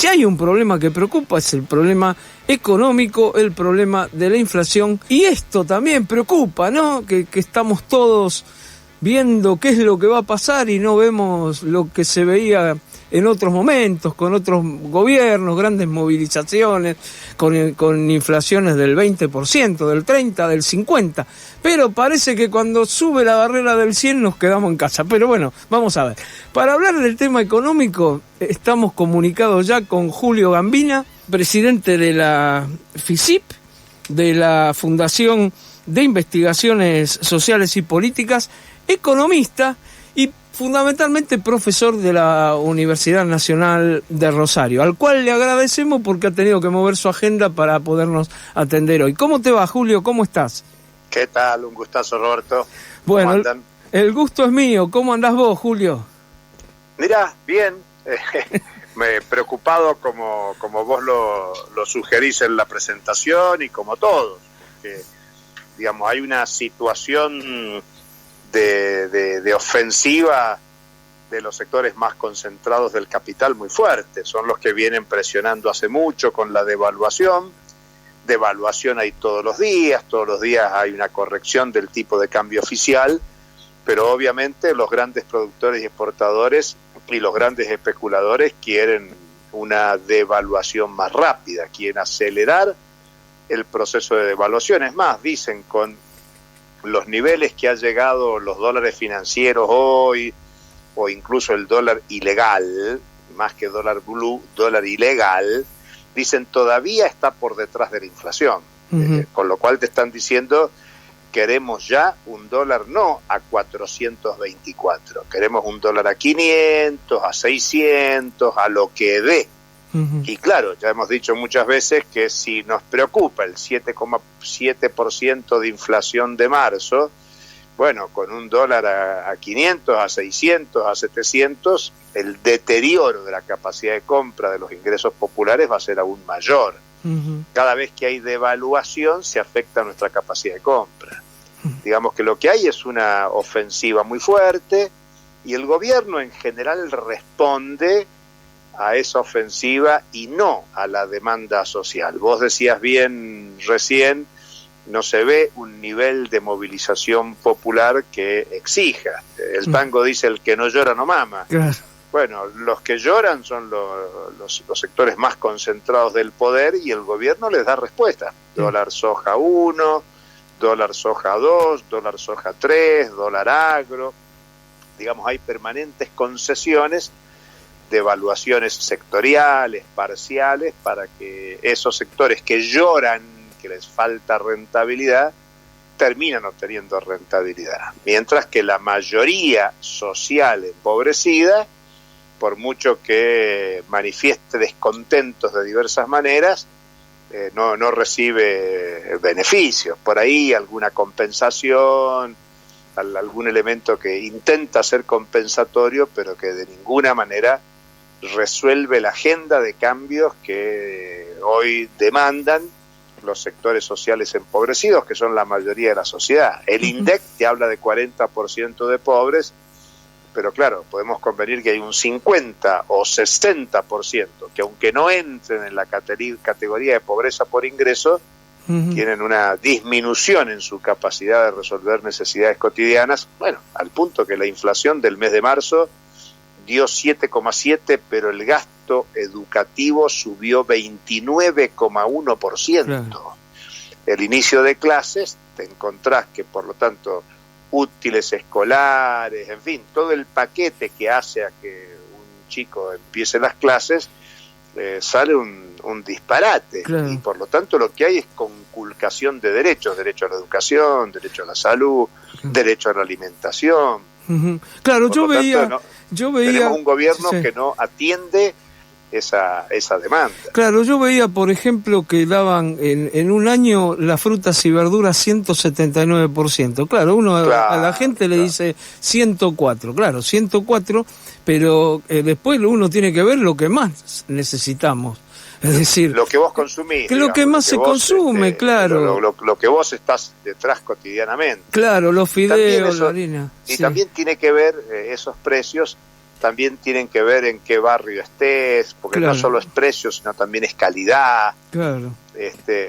si hay un problema que preocupa es el problema económico, el problema de la inflación, y esto también preocupa, ¿no? Que estamos todos viendo qué es lo que va a pasar y no vemos lo que se veía en otros momentos, con otros gobiernos, grandes movilizaciones, con inflaciones del 20%, del 30%, del 50%. Pero parece que cuando sube la barrera del 100 nos quedamos en casa. Pero bueno, vamos a ver. Para hablar del tema económico, estamos comunicados ya con Julio Gambina, presidente de la FISIP, de la Fundación de Investigaciones Sociales y Políticas, economista y fundamentalmente profesor de la Universidad Nacional de Rosario, al cual le agradecemos porque ha tenido que mover su agenda para podernos atender hoy. ¿Cómo te va, Julio? ¿Cómo estás? ¿Qué tal? Un gustazo, Roberto. Bueno, el gusto es mío. ¿Cómo andás vos, Julio? Mirá, bien. Me he preocupado como vos lo sugerís en la presentación y como todos. Que, digamos, hay una situación de ofensiva de los sectores más concentrados del capital muy fuerte. Son los que vienen presionando hace mucho con la devaluación. Devaluación hay todos los días hay una corrección del tipo de cambio oficial, pero obviamente los grandes productores y exportadores y los grandes especuladores quieren una devaluación más rápida, quieren acelerar el proceso de devaluación. Es más, dicen, con los niveles que ha llegado los dólares financieros hoy, o incluso el dólar ilegal, más que dólar blue, dólar ilegal, dicen todavía está por detrás de la inflación. Con lo cual te están diciendo, queremos ya un dólar no a 424, queremos un dólar a 500, a 600, a lo que dé. Y claro, ya hemos dicho muchas veces que si nos preocupa el 7,7% de inflación de marzo, bueno, con un dólar a 500, a 600, a 700, el deterioro de la capacidad de compra de los ingresos populares va a ser aún mayor. Cada vez que hay devaluación se afecta nuestra capacidad de compra. Digamos que lo que hay es una ofensiva muy fuerte y el gobierno en general responde a esa ofensiva y no a la demanda social. Vos decías bien recién, no se ve un nivel de movilización popular que exija. El tango dice, el que no llora no mama. Claro. Bueno, los que lloran son los sectores más concentrados del poder y el gobierno les da respuesta. Dólar soja 1, dólar soja 2, dólar soja 3, dólar agro. Digamos, hay permanentes concesiones de evaluaciones sectoriales, parciales, para que esos sectores que lloran que les falta rentabilidad, terminan obteniendo rentabilidad. Mientras que la mayoría social empobrecida, por mucho que manifieste descontentos de diversas maneras, no recibe beneficios. Por ahí alguna compensación, algún elemento que intenta ser compensatorio, pero que de ninguna manera resuelve la agenda de cambios que hoy demandan los sectores sociales empobrecidos, que son la mayoría de la sociedad. El INDEC te habla de 40% de pobres, pero claro, podemos convenir que hay un 50 o 60% que aunque no entren en la categoría de pobreza por ingreso, tienen una disminución en su capacidad de resolver necesidades cotidianas, bueno, al punto que la inflación del mes de marzo dio 7,7, pero el gasto educativo subió 29,1%. Claro. El inicio de clases, te encontrás que por lo tanto útiles escolares, en fin, todo el paquete que hace a que un chico empiece las clases, sale un disparate. Claro. Y por lo tanto lo que hay es conculcación de derechos, derecho a la educación, derecho a la salud, derecho a la alimentación. Claro, yo veía tenemos un gobierno que no atiende esa demanda. Claro, yo veía, por ejemplo, que daban en un año las frutas y verduras 179%. Claro, a la gente le dice 104, claro, 104, pero después uno tiene que ver lo que más necesitamos. Es decir, lo que vos consumís. Que digamos, lo que más se consume, claro. Lo que vos estás detrás cotidianamente. Claro, los fideos, la harina. Y también tiene que ver esos precios también tienen que ver en qué barrio estés, porque claro, no solo es precio, sino también es calidad. claro.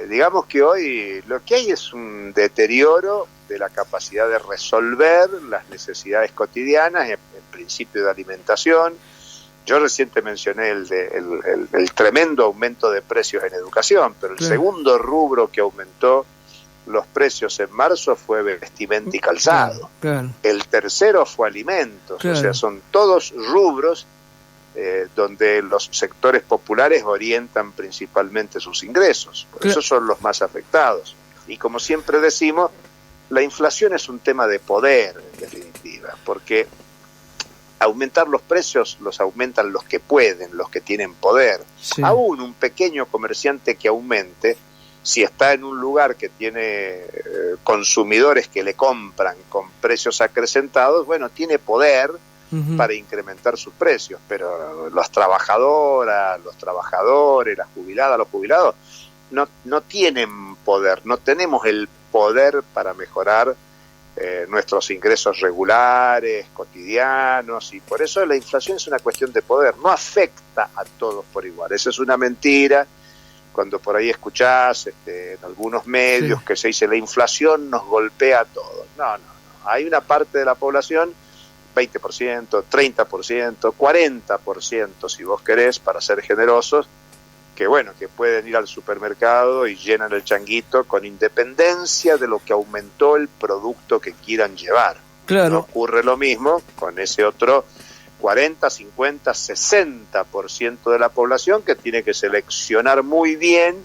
Digamos que hoy lo que hay es un deterioro de la capacidad de resolver las necesidades cotidianas, en principio de alimentación. Yo recién te mencioné el tremendo aumento de precios en educación, pero el claro, segundo rubro que aumentó los precios en marzo fue vestimenta y calzado. claro, El tercero fue alimentos. claro. O sea, son todos rubros donde los sectores populares orientan principalmente sus ingresos. Por eso son los más afectados. Y como siempre decimos, la inflación es un tema de poder, en definitiva, porque aumentar los precios los aumentan los que pueden, los que tienen poder. Sí. Aún un pequeño comerciante que aumente, si está en un lugar que tiene consumidores que le compran con precios acrecentados, bueno, tiene poder para incrementar sus precios, pero las trabajadoras, los trabajadores, las jubiladas, los jubilados, no tienen poder, no tenemos el poder para mejorar nuestros ingresos regulares, cotidianos, y por eso la inflación es una cuestión de poder, no afecta a todos por igual. Esa es una mentira. Cuando por ahí escuchás en algunos medios que se dice la inflación nos golpea a todos. No. Hay una parte de la población, 20%, 30%, 40%, si vos querés, para ser generosos, que pueden ir al supermercado y llenan el changuito con independencia de lo que aumentó el producto que quieran llevar. Claro. No ocurre lo mismo con ese otro 40, 50, 60% de la población que tiene que seleccionar muy bien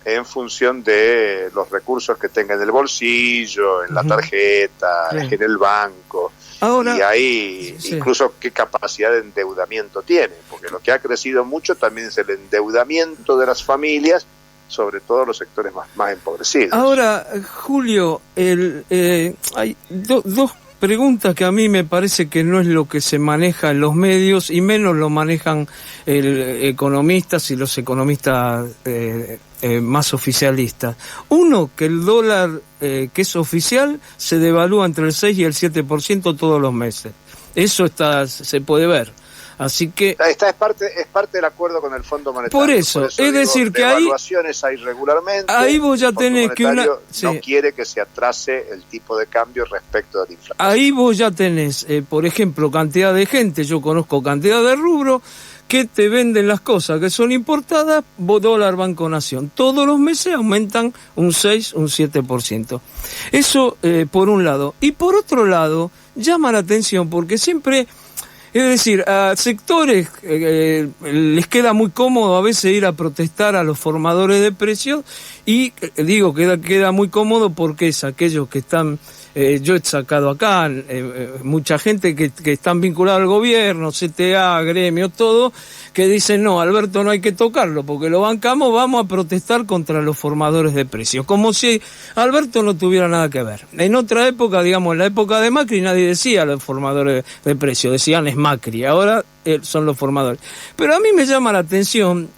en función de los recursos que tenga en el bolsillo, en la tarjeta, en el banco. Ahora, y ahí incluso qué capacidad de endeudamiento tiene, porque lo que ha crecido mucho también es el endeudamiento de las familias, sobre todo los sectores más empobrecidos. Ahora, Julio, hay dos preguntas que a mí me parece que no es lo que se maneja en los medios y menos lo manejan economistas y los economistas más oficialistas. Uno, que el dólar que es oficial se devalúa entre el 6 y el 7% todos los meses. Eso se puede ver. Así que es parte del acuerdo con el Fondo Monetario. Por eso es decir que ahí evaluaciones hay regularmente. Ahí vos ya tenés que no quiere que se atrase el tipo de cambio respecto de la inflación. Ahí vos ya tenés, por ejemplo, cantidad de gente. Yo conozco cantidad de rubros que te venden las cosas que son importadas, dólar Banco Nación. Todos los meses aumentan un 6, un 7%. Eso por un lado. Y por otro lado, llama la atención porque siempre... Es decir, a sectores les queda muy cómodo a veces ir a protestar a los formadores de precios y digo que queda muy cómodo porque es aquellos que están, yo he sacado acá mucha gente que están vinculados al gobierno, CTA, gremio, todo, que dicen no, Alberto no hay que tocarlo porque lo bancamos, vamos a protestar contra los formadores de precios, como si Alberto no tuviera nada que ver. En otra época, digamos, en la época de Macri nadie decía los formadores de precios, decían es Macri, ahora son los formadores. Pero a mí me llama la atención,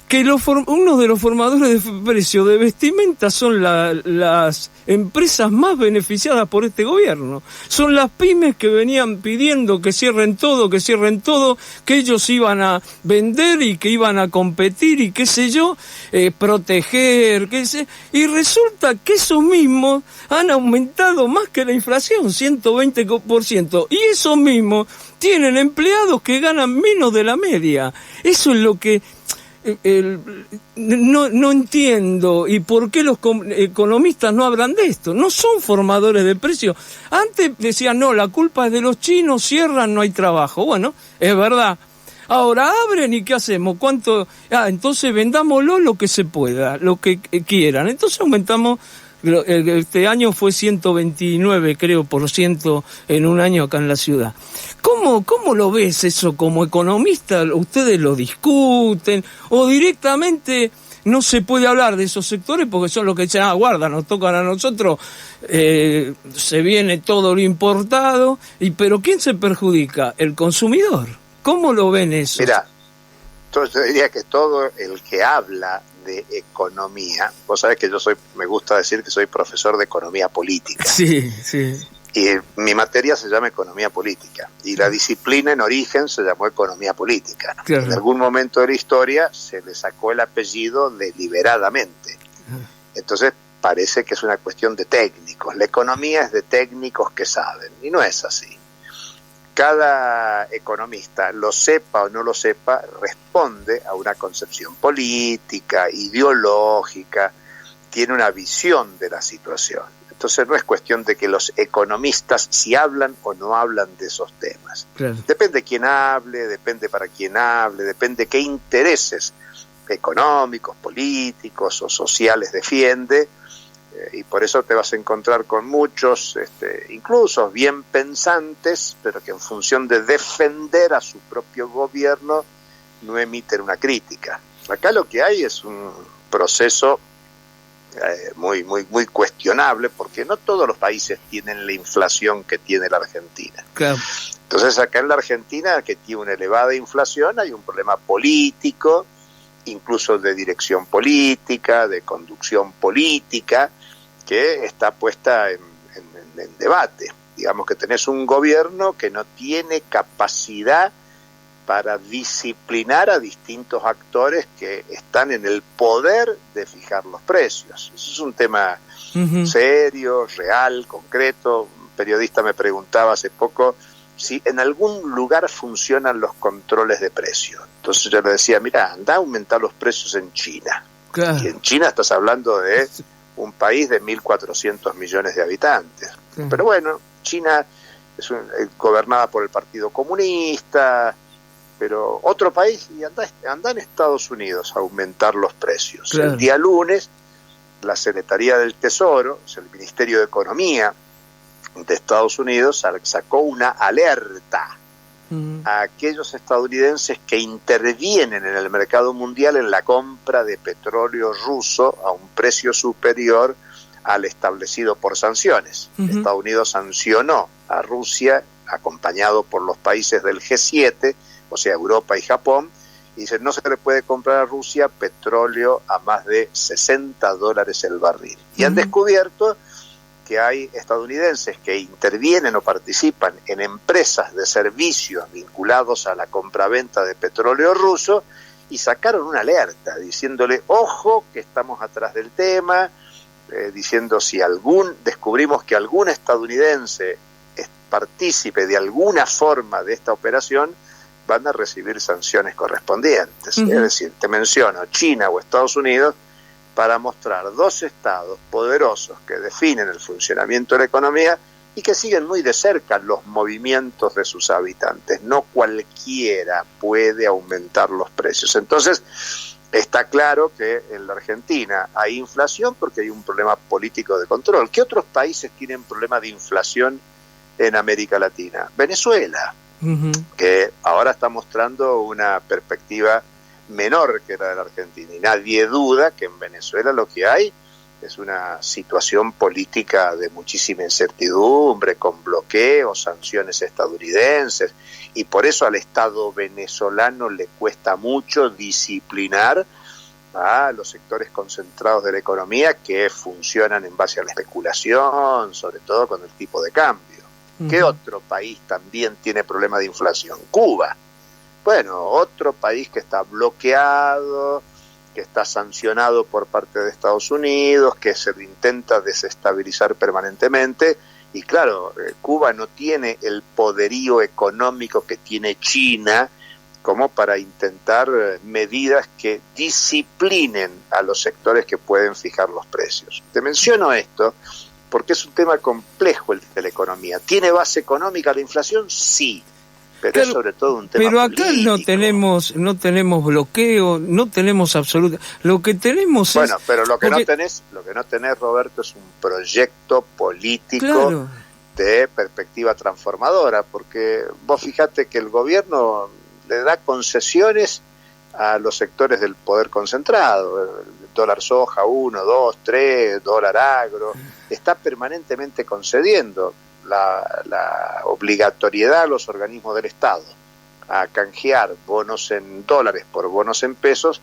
que uno de los formadores de precios de vestimenta son las empresas más beneficiadas por este gobierno. Son las pymes que venían pidiendo que cierren todo, que ellos iban a vender y que iban a competir y qué sé yo, proteger, y resulta que esos mismos han aumentado más que la inflación, 120%, y esos mismos tienen empleados que ganan menos de la media. Eso es lo que no entiendo, y por qué los economistas no hablan de esto. No son formadores de precios. Antes decían, no, la culpa es de los chinos, cierran, no hay trabajo. Bueno, es verdad. Ahora abren y ¿qué hacemos? ¿Cuánto? Entonces vendámoslo lo que se pueda, lo que quieran. Entonces aumentamos, este año fue 129, creo, % en un año acá en la ciudad. ¿Cómo lo ves eso como economista? ¿Ustedes lo discuten? ¿O directamente no se puede hablar de esos sectores porque son los que dicen, guarda, nos tocan a nosotros, se viene todo lo importado, pero ¿quién se perjudica? El consumidor. ¿Cómo lo ven eso? Mira, yo diría que todo el que habla de economía, vos sabés que me gusta decir que soy profesor de economía política. Sí. Y mi materia se llama economía política, y la disciplina en origen se llamó economía política, ¿no? Claro. En algún momento de la historia se le sacó el apellido deliberadamente. Entonces parece que es una cuestión de técnicos. La economía es de técnicos que saben, y no es así. Cada economista, lo sepa o no lo sepa, responde a una concepción política, ideológica, tiene una visión de la situación. Entonces no es cuestión de que los economistas si hablan o no hablan de esos temas. Claro. Depende quién hable, depende para quién hable, depende qué intereses económicos, políticos o sociales defiende, y por eso te vas a encontrar con muchos, incluso bien pensantes, pero que en función de defender a su propio gobierno no emiten una crítica. Acá lo que hay es un proceso muy cuestionable, porque no todos los países tienen la inflación que tiene la Argentina. Claro. Entonces acá en la Argentina, que tiene una elevada inflación, hay un problema político, incluso de dirección política, de conducción política, que está puesta en debate. Digamos que tenés un gobierno que no tiene capacidad para disciplinar a distintos actores que están en el poder de fijar los precios. Eso es un tema serio, real, concreto. Un periodista me preguntaba hace poco si en algún lugar funcionan los controles de precios. Entonces yo le decía, mira, anda a aumentar los precios en China. Claro. Y en China estás hablando de un país de 1.400 millones de habitantes. Claro. Pero bueno, China es gobernada por el Partido Comunista, pero otro país, y anda en Estados Unidos a aumentar los precios. Claro. El día lunes, la Secretaría del Tesoro, o sea, el Ministerio de Economía de Estados Unidos, sacó una alerta a aquellos estadounidenses que intervienen en el mercado mundial en la compra de petróleo ruso a un precio superior al establecido por sanciones. Estados Unidos sancionó a Rusia, acompañado por los países del G7, o sea, Europa y Japón, y dice, no se le puede comprar a Rusia petróleo a más de $60 el barril. Y han descubierto que hay estadounidenses que intervienen o participan en empresas de servicios vinculados a la compraventa de petróleo ruso, y sacaron una alerta diciéndole, ojo que estamos atrás del tema, diciendo si descubrimos que algún estadounidense es partícipe de alguna forma de esta operación, van a recibir sanciones correspondientes. Es decir, te menciono China o Estados Unidos para mostrar dos estados poderosos que definen el funcionamiento de la economía y que siguen muy de cerca los movimientos de sus habitantes. No cualquiera puede aumentar los precios. Entonces, está claro que en la Argentina hay inflación porque hay un problema político de control. ¿Qué otros países tienen problema de inflación en América Latina? Venezuela, que ahora está mostrando una perspectiva menor que la de la Argentina, y nadie duda que en Venezuela lo que hay es una situación política de muchísima incertidumbre, con bloqueos, sanciones estadounidenses, y por eso al Estado venezolano le cuesta mucho disciplinar a los sectores concentrados de la economía que funcionan en base a la especulación, sobre todo con el tipo de cambio. ¿Qué otro país también tiene problema de inflación? Cuba. Bueno, otro país que está bloqueado, que está sancionado por parte de Estados Unidos, que se lo intenta desestabilizar permanentemente, y claro, Cuba no tiene el poderío económico que tiene China como para intentar medidas que disciplinen a los sectores que pueden fijar los precios. Te menciono esto porque es un tema complejo el de la economía. ¿Tiene base económica la inflación? Sí. Pero claro, es sobre todo un tema pero acá político. no tenemos bloqueo, no tenemos absoluta. Lo que tenemos bueno, pero lo que no tenés, Roberto, es un proyecto político, claro, de perspectiva transformadora, porque vos fijate que el gobierno le da concesiones a los sectores del poder concentrado. El dólar soja 1, 2, 3, dólar agro, está permanentemente concediendo la obligatoriedad a los organismos del Estado a canjear bonos en dólares por bonos en pesos.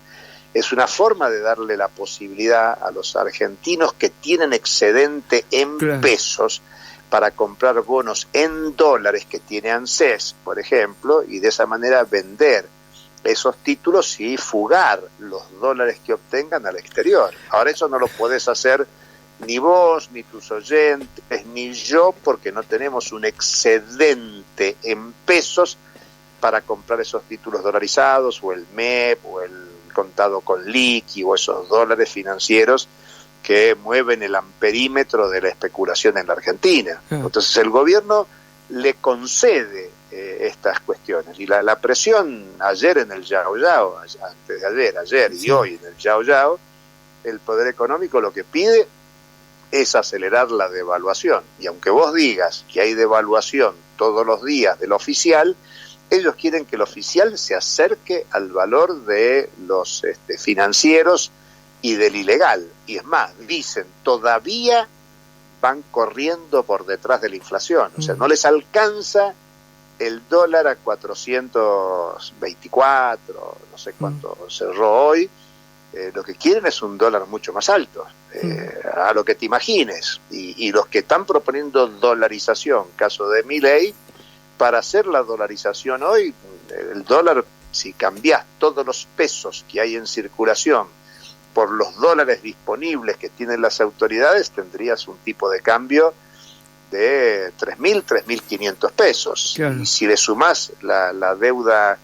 Es una forma de darle la posibilidad a los argentinos que tienen excedente en, claro, pesos para comprar bonos en dólares que tiene ANSES, por ejemplo, y de esa manera vender esos títulos y fugar los dólares que obtengan al exterior. Ahora eso no lo podés hacer ni vos, ni tus oyentes, ni yo, porque no tenemos un excedente en pesos para comprar esos títulos dolarizados, o el MEP, o el contado con liqui, o esos dólares financieros que mueven el amperímetro de la especulación en la Argentina. Entonces el gobierno le concede estas cuestiones, y la presión ayer en el Yao Yao, antes de ayer y hoy en el Yao Yao, el Poder Económico lo que pide es acelerar la devaluación, y aunque vos digas que hay devaluación todos los días del oficial, ellos quieren que el oficial se acerque al valor de los financieros y del ilegal, y es más, dicen, todavía van corriendo por detrás de la inflación, o sea, no les alcanza el dólar a 424, no sé cuánto cerró hoy. Lo que quieren es un dólar mucho más alto, a lo que te imagines, y los que están proponiendo dolarización, caso de Milei, para hacer la dolarización hoy, el dólar, si cambiás todos los pesos que hay en circulación por los dólares disponibles que tienen las autoridades, tendrías un tipo de cambio de 3.000, 3.500 pesos. Claro. Y si le sumás la deuda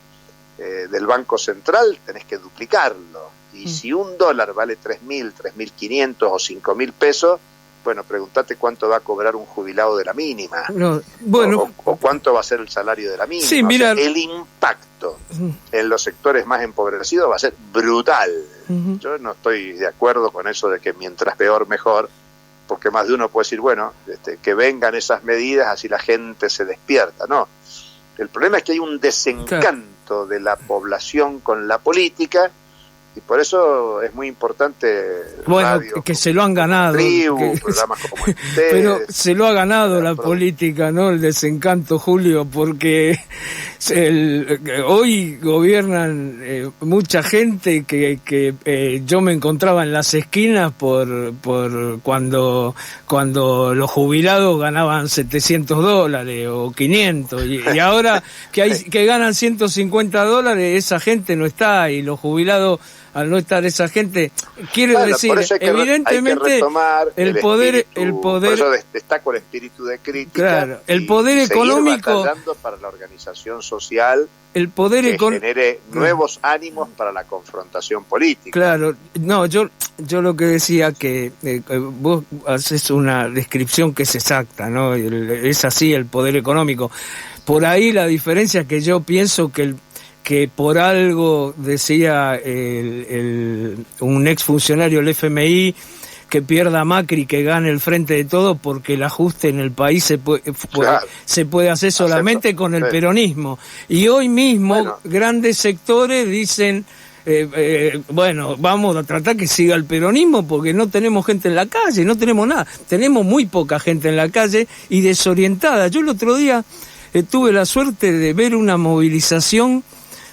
del Banco Central, tenés que duplicarlo. Y si un dólar vale 3.000, 3.500 o 5.000 pesos, bueno, pregúntate cuánto va a cobrar un jubilado de la mínima. No, bueno, o cuánto va a ser el salario de la mínima. Sí, mira, o sea, el impacto en los sectores más empobrecidos va a ser brutal. Yo no estoy de acuerdo con eso de que mientras peor, mejor, porque más de uno puede decir, bueno, que vengan esas medidas, así la gente se despierta. No, el problema es que hay un desencanto de la población con la política, y por eso es muy importante, bueno, que se lo han ganado, programas como ustedes, pero se lo ha ganado la política, ¿no? El desencanto, Julio, porque hoy gobiernan mucha gente que yo me encontraba en las esquinas por cuando los jubilados ganaban $700 o 500, y ahora que ganan $150, esa gente no está, y los jubilados, al no estar esa gente, quiero decir, evidentemente el poder, por eso destaco el espíritu de crítica, claro, el poder económico, para la organización social, el poder que genere nuevos ánimos para la confrontación política. Claro, no, yo lo que decía que vos haces una descripción que es exacta, ¿no? Es así el poder económico. Por ahí la diferencia es que yo pienso que por algo decía un exfuncionario del FMI, que pierda Macri, que gane el Frente de Todos, porque el ajuste en el país se puede hacer solamente con el peronismo. Y hoy mismo grandes sectores dicen, bueno, vamos a tratar que siga el peronismo, porque no tenemos gente en la calle, no tenemos nada. Tenemos muy poca gente en la calle y desorientada. Yo el otro día tuve la suerte de ver una movilización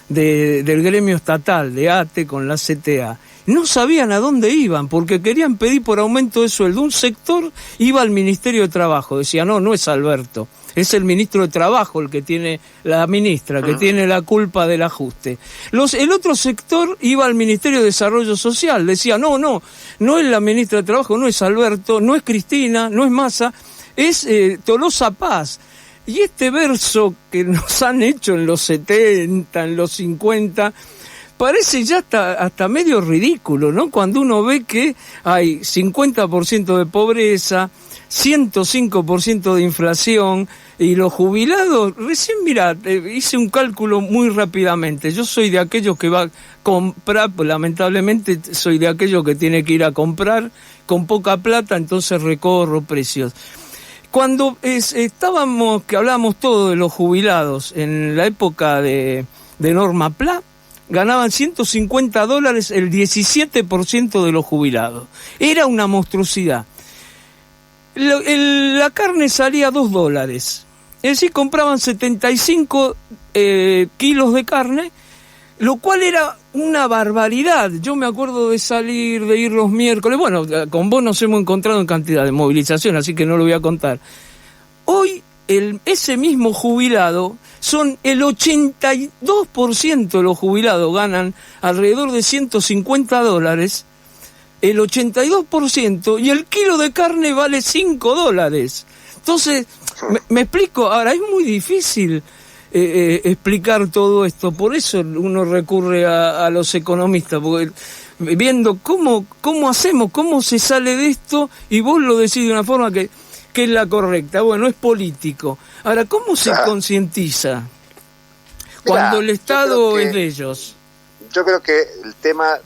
del gremio estatal, de ATE con la CTA. No sabían a dónde iban, porque querían pedir por aumento de sueldo. Un sector iba al Ministerio de Trabajo, decía, no es Alberto, es el ministro de Trabajo el que tiene, la ministra, que tiene la culpa del ajuste. El otro sector iba al Ministerio de Desarrollo Social, decía, no es la ministra de Trabajo, no es Alberto, no es Cristina, no es Massa, es Tolosa Paz. Y este verso que nos han hecho en los 70, en los 50, parece ya hasta medio ridículo, ¿no? Cuando uno ve que hay 50% de pobreza, 105% de inflación, y los jubilados, recién, mira, hice un cálculo muy rápidamente. Yo soy de aquellos que va a comprar, lamentablemente soy de aquellos que tiene que ir a comprar con poca plata, entonces recorro precios. Cuando que hablábamos todo de los jubilados en la época de Norma Pla, ganaban $150 el 17% de los jubilados. Era una monstruosidad. La carne salía a $2. Es decir, compraban 75 kilos de carne, lo cual era una barbaridad. Yo me acuerdo de ir los miércoles, bueno, con vos nos hemos encontrado en cantidad de movilización, así que no lo voy a contar. hoy ese mismo jubilado, son el 82% de los jubilados ganan alrededor de $150, el 82%, y el kilo de carne vale $5. Entonces, me explico, ahora es muy difícil explicar todo esto, por eso uno recurre a los economistas, porque viendo cómo hacemos, cómo se sale de esto, y vos lo decís de una forma que es la correcta. Bueno, es político. Ahora, ¿cómo se concientiza cuando el Estado es de ellos? Yo creo que el tema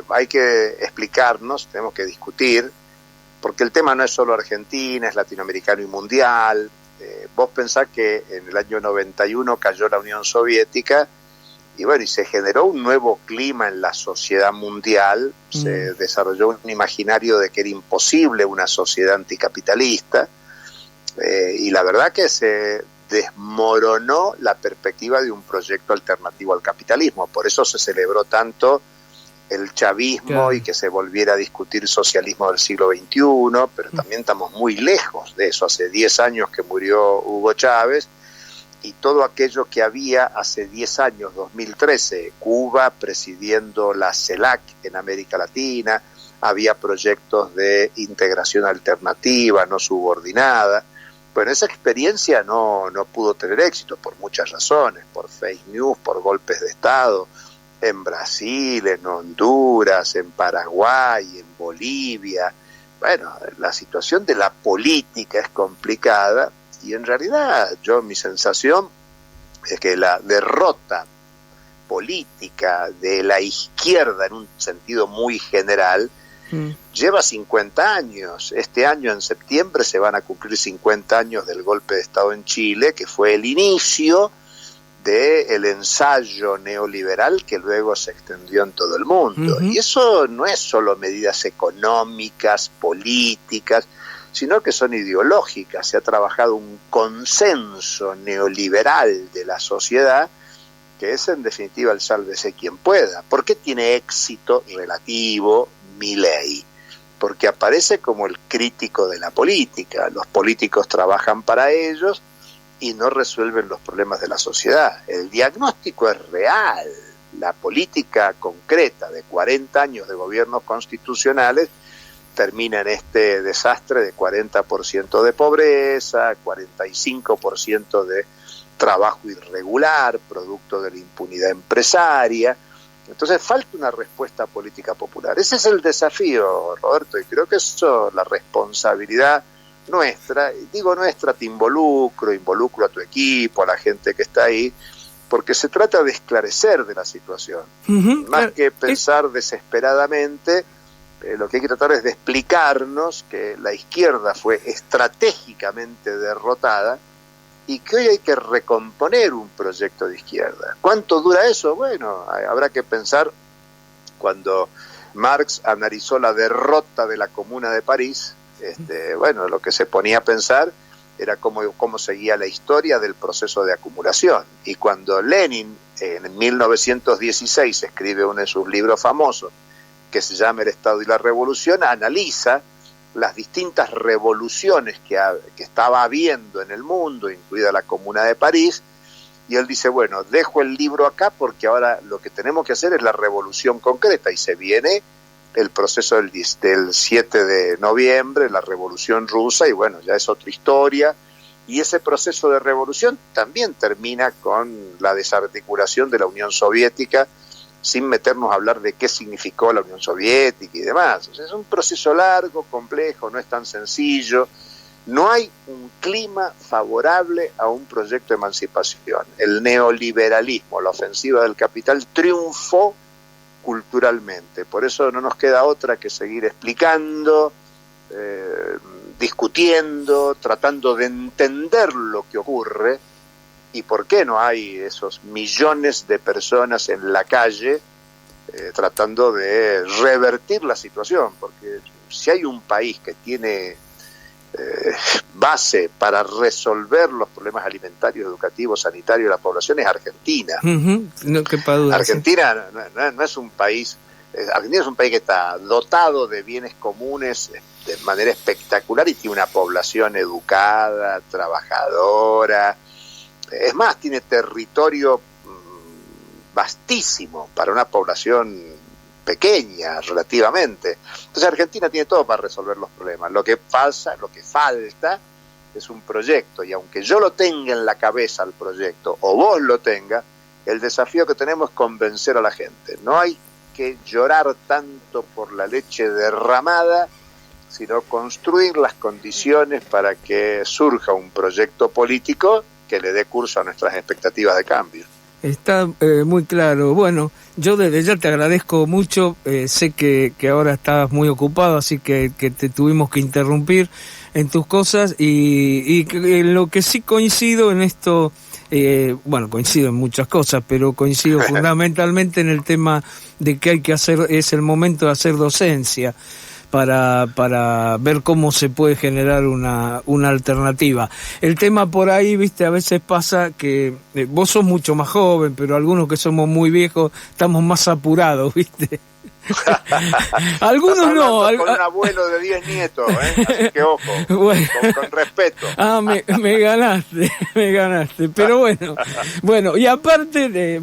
hay que explicarnos, tenemos que discutir, porque el tema no es solo Argentina, es latinoamericano y mundial. Vos pensás que en el año 91 cayó la Unión Soviética, y bueno, y se generó un nuevo clima en la sociedad mundial, se desarrolló un imaginario de que era imposible una sociedad anticapitalista, y la verdad que se desmoronó la perspectiva de un proyecto alternativo al capitalismo. Por eso se celebró tanto el chavismo y que se volviera a discutir socialismo del siglo XXI, pero también estamos muy lejos de eso. Hace 10 años que murió Hugo Chávez, y todo aquello que había hace 10 años, 2013, Cuba presidiendo la CELAC en América Latina, había proyectos de integración alternativa, no subordinada. Bueno, esa experiencia no pudo tener éxito por muchas razones, por fake news, por golpes de Estado, en Brasil, en Honduras, en Paraguay, en Bolivia. Bueno, la situación de la política es complicada, y en realidad mi sensación es que la derrota política de la izquierda en un sentido muy general lleva 50 años. Este año, en septiembre, se van a cumplir 50 años del golpe de Estado en Chile, que fue el inicio del ensayo neoliberal que luego se extendió en todo el mundo. Y eso no es solo medidas económicas, políticas, sino que son ideológicas. Se ha trabajado un consenso neoliberal de la sociedad, que es en definitiva el sálvese quien pueda. ¿Por qué tiene éxito relativo Milei? Porque aparece como el crítico de la política. Los políticos trabajan para ellos y no resuelven los problemas de la sociedad. El diagnóstico es real. La política concreta de 40 años de gobiernos constitucionales termina en este desastre de 40% de pobreza, 45% de trabajo irregular, producto de la impunidad empresaria. Entonces falta una respuesta política popular. Ese es el desafío, Roberto, y creo que eso, la responsabilidad nuestra, digo nuestra, te involucro a tu equipo, a la gente que está ahí, porque se trata de esclarecer de la situación, más que pensar desesperadamente. Lo que hay que tratar es de explicarnos que la izquierda fue estratégicamente derrotada y que hoy hay que recomponer un proyecto de izquierda. ¿Cuánto dura eso? Bueno, habrá que pensar. Cuando Marx analizó la derrota de la Comuna de París, bueno, lo que se ponía a pensar era cómo seguía la historia del proceso de acumulación. Y cuando Lenin, en 1916, escribe uno de sus libros famosos, que se llama El Estado y la Revolución, analiza las distintas revoluciones que estaba habiendo en el mundo, incluida la Comuna de París, y él dice, bueno, dejo el libro acá porque ahora lo que tenemos que hacer es la revolución concreta, y se viene el proceso del 7 de noviembre, la Revolución Rusa, y bueno, ya es otra historia, y ese proceso de revolución también termina con la desarticulación de la Unión Soviética, sin meternos a hablar de qué significó la Unión Soviética y demás. O sea, es un proceso largo, complejo, no es tan sencillo. No hay un clima favorable a un proyecto de emancipación. El neoliberalismo, la ofensiva del capital, triunfó culturalmente. Por eso no nos queda otra que seguir explicando, discutiendo, tratando de entender lo que ocurre. ¿Y por qué no hay esos millones de personas en la calle tratando de revertir la situación? Porque si hay un país que tiene base para resolver los problemas alimentarios, educativos, sanitarios de la población, es Argentina. No quepa duda. Argentina no es un país Argentina es un país que está dotado de bienes comunes de manera espectacular y tiene una población educada, trabajadora. Es más, tiene territorio vastísimo para una población pequeña relativamente. Entonces Argentina tiene todo para resolver los problemas. Lo que falta es un proyecto, y aunque yo lo tenga en la cabeza el proyecto, o vos lo tengas, el desafío que tenemos es convencer a la gente. No hay que llorar tanto por la leche derramada, sino construir las condiciones para que surja un proyecto político que le dé curso a nuestras expectativas de cambio. Está muy claro. Bueno, yo desde ya te agradezco mucho. Sé que ahora estás muy ocupado, así que te tuvimos que interrumpir en tus cosas. Y en lo que sí coincido en esto, bueno, coincido en muchas cosas, pero coincido fundamentalmente en el tema de que hay que hacer, es el momento de hacer docencia para ver cómo se puede generar una alternativa. El tema por ahí, viste, a veces pasa que vos sos mucho más joven, pero algunos que somos muy viejos estamos más apurados, viste. Algunos no. Con un abuelo de 10 nietos, así que ojo, bueno, con respeto. Me ganaste, pero bueno, y aparte,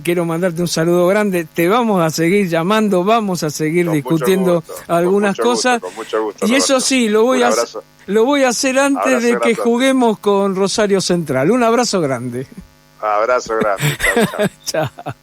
quiero mandarte un saludo grande, te vamos a seguir llamando, vamos a seguir discutiendo algunas cosas, con mucho gusto, y Roberto. Eso sí, lo voy a hacer antes de que juguemos con Rosario Central. Un abrazo grande. Abrazo grande, chao. Chao.